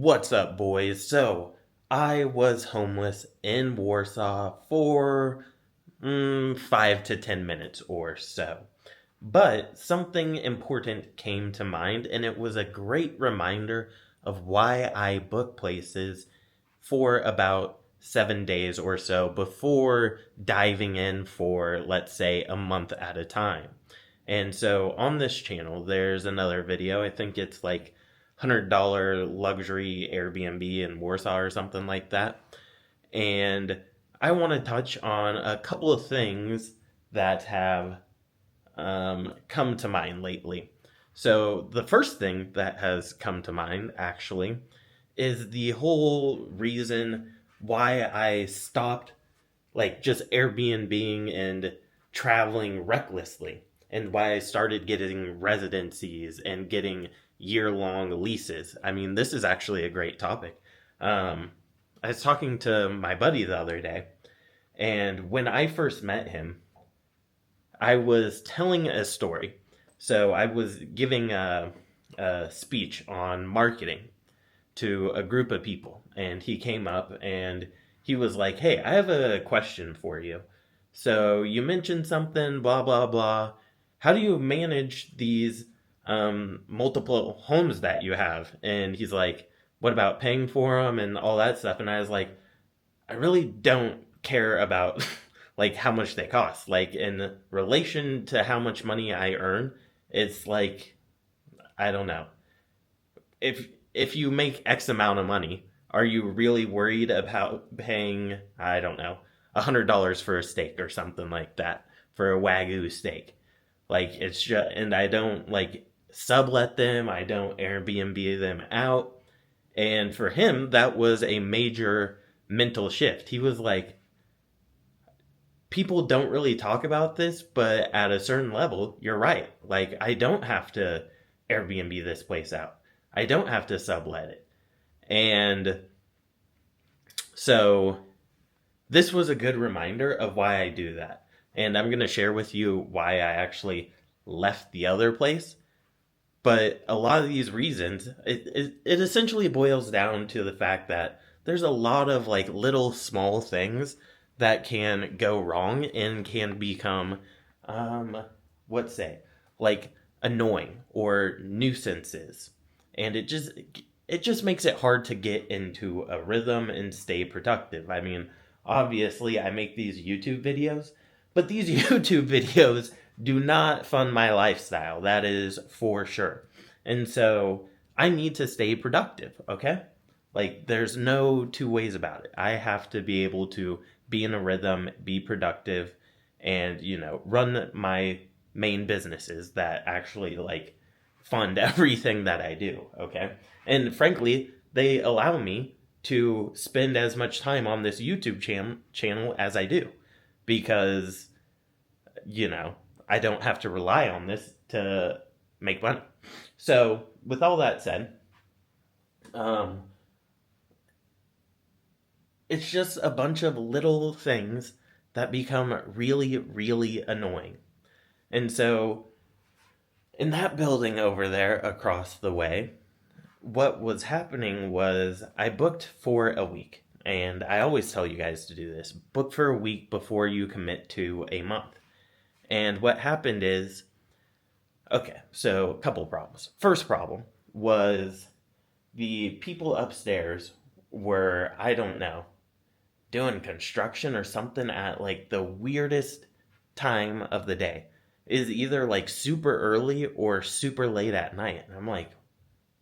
What's up, boys? So, I was homeless in Warsaw for 5 to 10 minutes or so. But something important came to mind, and it was a great reminder of why I book places for about 7 days or so before diving in for, let's say, a month at a time. And so on this channel, there's another video. I think it's like $100 luxury Airbnb in Warsaw or something like that. And I want to touch on a couple of things that have come to mind lately. So, the first thing that has come to mind actually is the whole reason why I stopped just Airbnb and traveling recklessly, and why I started getting residencies and getting year long leases. I mean, this is actually a great topic. I was talking to my buddy the other day, and when I first met him, I was telling a story. So I was giving a speech on marketing to a group of people, and he came up and he was like, "Hey, I have a question for you. So you mentioned something, blah blah blah. How do you manage these multiple homes that you have?" And he's like, "What about paying for them and all that stuff?" And I was like, "I really don't care about how much they cost. Like, in relation to how much money I earn, it's like, I don't know. If you make X amount of money, are you really worried about paying, I don't know, $100 for a steak or something like that, for a Wagyu steak? Like, it's just, and I don't sublet them, I don't Airbnb them out. And for him, that was a major mental shift. He was like, people don't really talk about this, but at a certain level, you're right. Like, I don't have to Airbnb this place out. I don't have to sublet it. And so this was a good reminder of why I do that. And I'm going to share with you why I actually left the other place. But a lot of these reasons, it essentially boils down to the fact that there's a lot of little small things that can go wrong and can become, what's say, like annoying or nuisances. And it just makes it hard to get into a rhythm and stay productive. I mean, obviously I make these YouTube videos, but these YouTube videos do not fund my lifestyle. That is for sure. And so I need to stay productive, okay? There's no two ways about it. I have to be able to be in a rhythm, be productive, and, run my main businesses that actually, fund everything that I do, okay? And frankly, they allow me to spend as much time on this YouTube channel as I do, because, I don't have to rely on this to make money. So, with all that said, it's just a bunch of little things that become really, really annoying. And so, in that building over there across the way, what was happening was I booked for a week. And I always tell you guys to do this: book for a week before you commit to a month. And what happened is, okay, so a couple of problems. First problem was the people upstairs were, I don't know, doing construction or something at the weirdest time of the day. Is either super early or super late at night. And I'm like,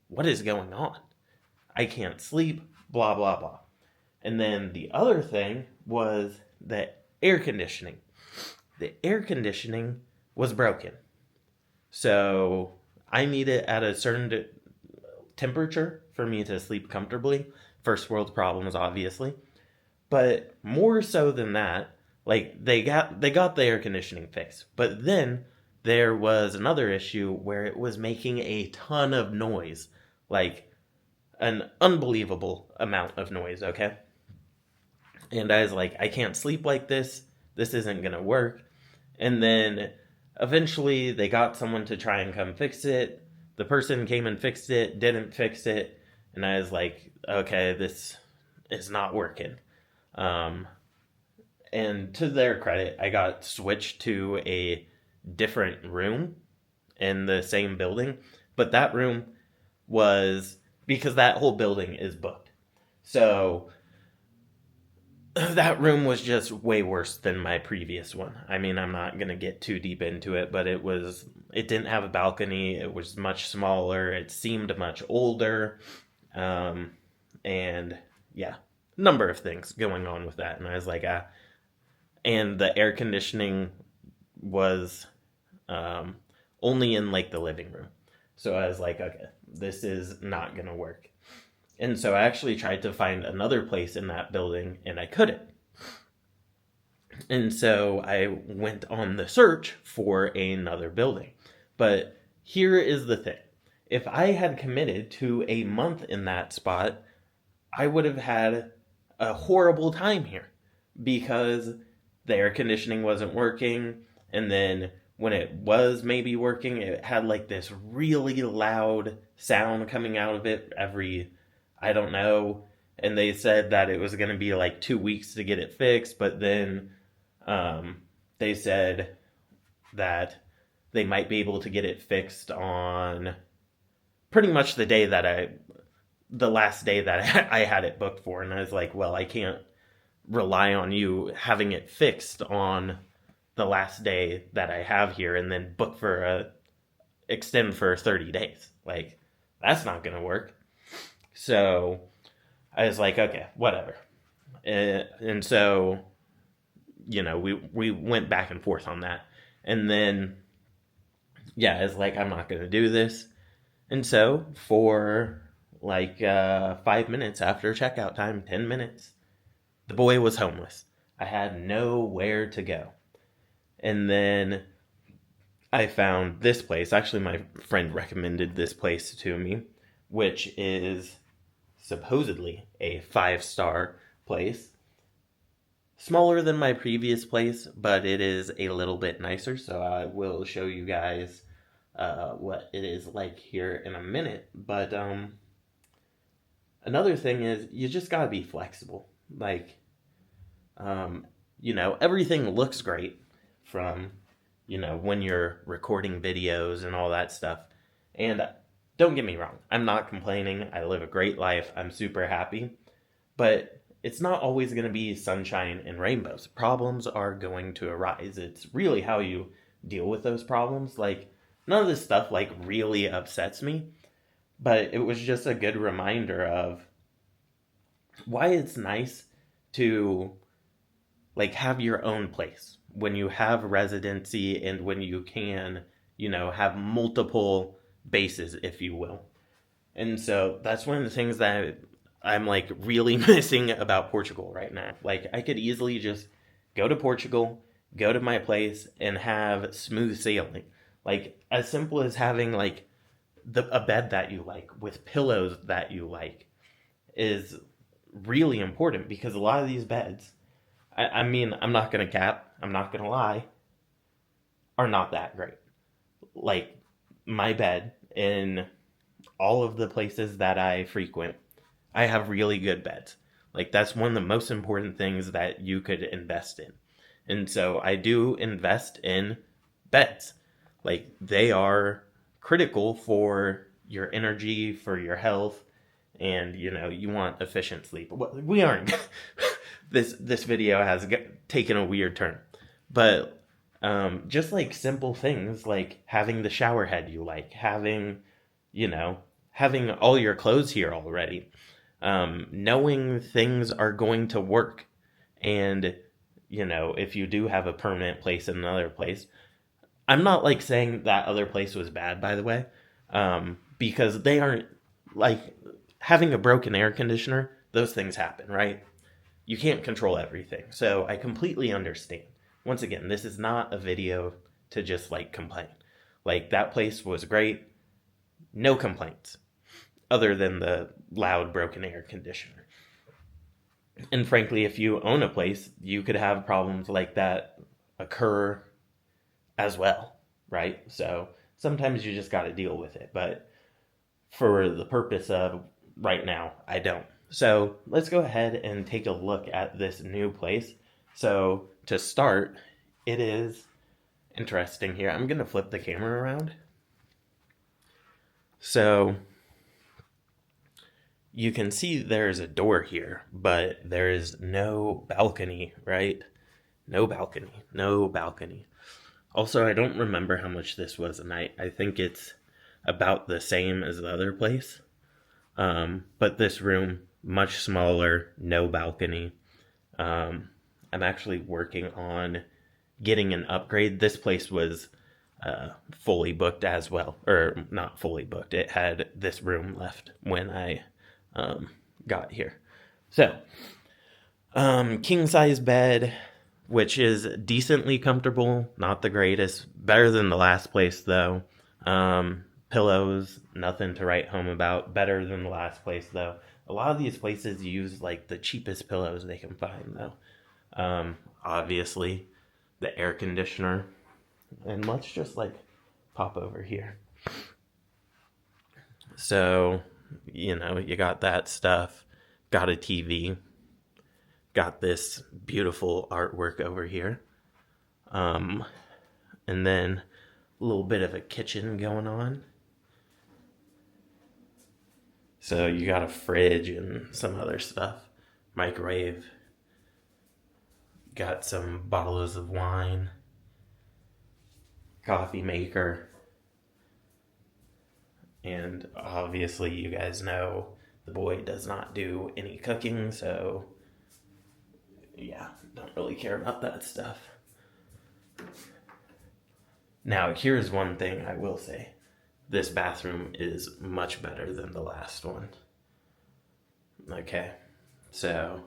what is going on? I can't sleep, blah, blah, blah. And then the other thing was the air conditioning. The air conditioning was broken. So I need it at a certain temperature for me to sleep comfortably. First world problems, obviously. But more so than that, they got the air conditioning fixed. But then there was another issue where it was making a ton of noise. An unbelievable amount of noise, okay? And I was like, I can't sleep like this. This isn't going to work. And then eventually they got someone to try and come fix it. The person came and fixed it, didn't fix it. And I was like, okay, this is not working. Um, and to their credit, I got switched to a different room in the same building, but that room was because that whole building is booked. So that room was just way worse than my previous one. I mean, I'm not going to get too deep into it, but it didn't have a balcony. It was much smaller. It seemed much older. Um, and yeah, number of things going on with that. And I was like, and the air conditioning was um, only in like the living room. So I was like, okay, this is not going to work. And so I actually tried to find another place in that building and I couldn't. And so I went on the search for another building. But here is the thing. If I had committed to a month in that spot, I would have had a horrible time here because the air conditioning wasn't working. And then when it was maybe working, it had like this really loud sound coming out of it every, I don't know. And they said that it was going to be like 2 weeks to get it fixed. But then they said that they might be able to get it fixed on pretty much the last day that I had it booked for. And I was like, well, I can't rely on you having it fixed on the last day that I have here and then extend for 30 days. Like, that's not going to work. So I was like, okay, whatever. And so, we went back and forth on that. And then, yeah, it's like, I'm not going to do this. And so for like 5 minutes after checkout time, 10 minutes, the boy was homeless. I had nowhere to go. And then I found this place. Actually, my friend recommended this place to me, which is supposedly a 5-star place. Smaller than my previous place, but it is a little bit nicer. So I will show you guys what it is like here in a minute. But another thing is you just gotta be flexible. Like, everything looks great from, when you're recording videos and all that stuff. And don't get me wrong, I'm not complaining. I live a great life. I'm super happy. But it's not always going to be sunshine and rainbows. Problems are going to arise. It's really how you deal with those problems. Like, none of this stuff, like, really upsets me. But it was just a good reminder of why it's nice to, like, have your own place when you have residency and when you can, have multiple bases, if you will. And so that's one of the things that I'm like really missing about Portugal right now. Like, I could easily just go to Portugal, go to my place, and have smooth sailing. Like, as simple as having like a bed that you like with pillows that you like is really important because a lot of these beds, I mean, I'm not gonna cap, I'm not gonna lie, are not that great. Like, my bed in all of the places that I frequent, I have really good beds. Like, that's one of the most important things that you could invest in. And so I do invest in beds. Like, they are critical for your energy, for your health, and, you want efficient sleep. We aren't. This video has taken a weird turn. But just like simple things like having the shower head you like, having all your clothes here already, knowing things are going to work. And, if you do have a permanent place in another place, I'm not like saying that other place was bad, by the way, because they aren't, like, having a broken air conditioner, those things happen, right? You can't control everything. So I completely understand. Once again, this is not a video to just like complain. Like, that place was great. No complaints other than the loud broken air conditioner. And frankly, if you own a place, you could have problems like that occur as well, right? So sometimes you just got to deal with it. But for the purpose of right now, I don't. So let's go ahead and take a look at this new place. So to start, it is interesting here. I'm going to flip the camera around. So you can see there's a door here, but there is no balcony, right? No balcony, no balcony. Also, I don't remember how much this was a night. I think it's about the same as the other place. But this room, much smaller, no balcony. I'm actually working on getting an upgrade. This place was fully booked as well, or not fully booked. It had this room left when I got here. So, king size bed, which is decently comfortable, not the greatest. Better than the last place though. Pillows, nothing to write home about. Better than the last place though. A lot of these places use like the cheapest pillows they can find though. Obviously, the air conditioner. And let's just like pop over here. So, you got that stuff. Got a TV. Got this beautiful artwork over here. And then a little bit of a kitchen going on. So you got a fridge and some other stuff. Microwave. Got some bottles of wine. Coffee maker. And obviously you guys know the boy does not do any cooking, so yeah, don't really care about that stuff. Now, here's one thing I will say. This bathroom is much better than the last one. Okay, so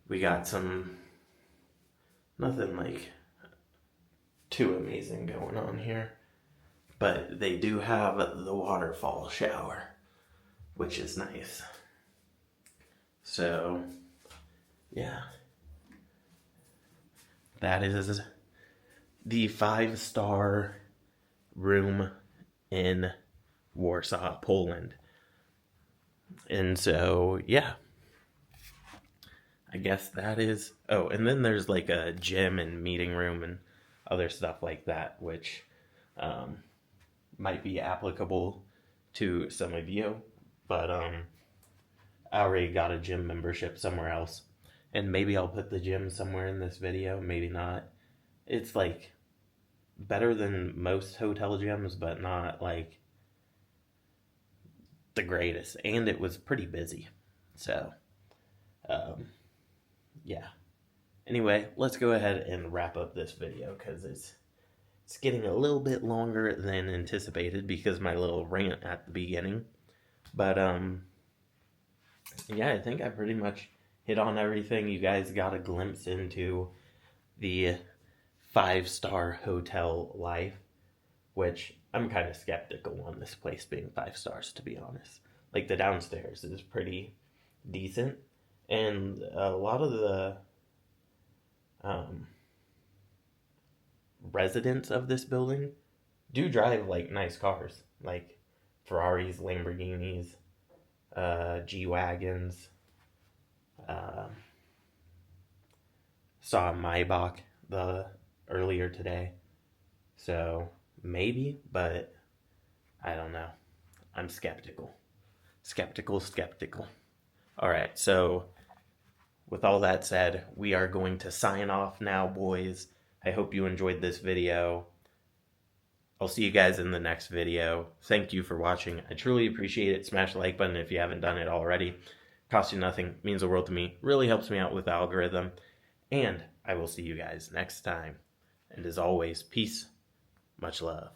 we got nothing like too amazing going on here. But they do have the waterfall shower, which is nice. So, yeah. That is the 5-star room in Warsaw, Poland. And so, yeah. I guess that is... Oh, and then there's like a gym and meeting room and other stuff like that, which might be applicable to some of you. But I already got a gym membership somewhere else. And maybe I'll put the gym somewhere in this video, maybe not. It's like better than most hotel gyms, but not like the greatest. And it was pretty busy. So, yeah. Anyway, let's go ahead and wrap up this video because it's getting a little bit longer than anticipated because my little rant at the beginning. But, yeah, I think I pretty much hit on everything. You guys got a glimpse into the 5-star hotel life, which I'm kind of skeptical on this place being 5 stars, to be honest. Like, the downstairs is pretty decent, and a lot of the residents of this building do drive, like, nice cars, like Ferraris, Lamborghinis, G-Wagons. Saw a Maybach earlier today, so maybe, but I don't know. I'm skeptical. Alright, so with all that said, we are going to sign off now, boys. I hope you enjoyed this video. I'll see you guys in the next video. Thank you for watching. I truly appreciate it. Smash the like button if you haven't done it already. Costs you nothing, means the world to me, really helps me out with the algorithm, and I will see you guys next time. And as always, peace, much love.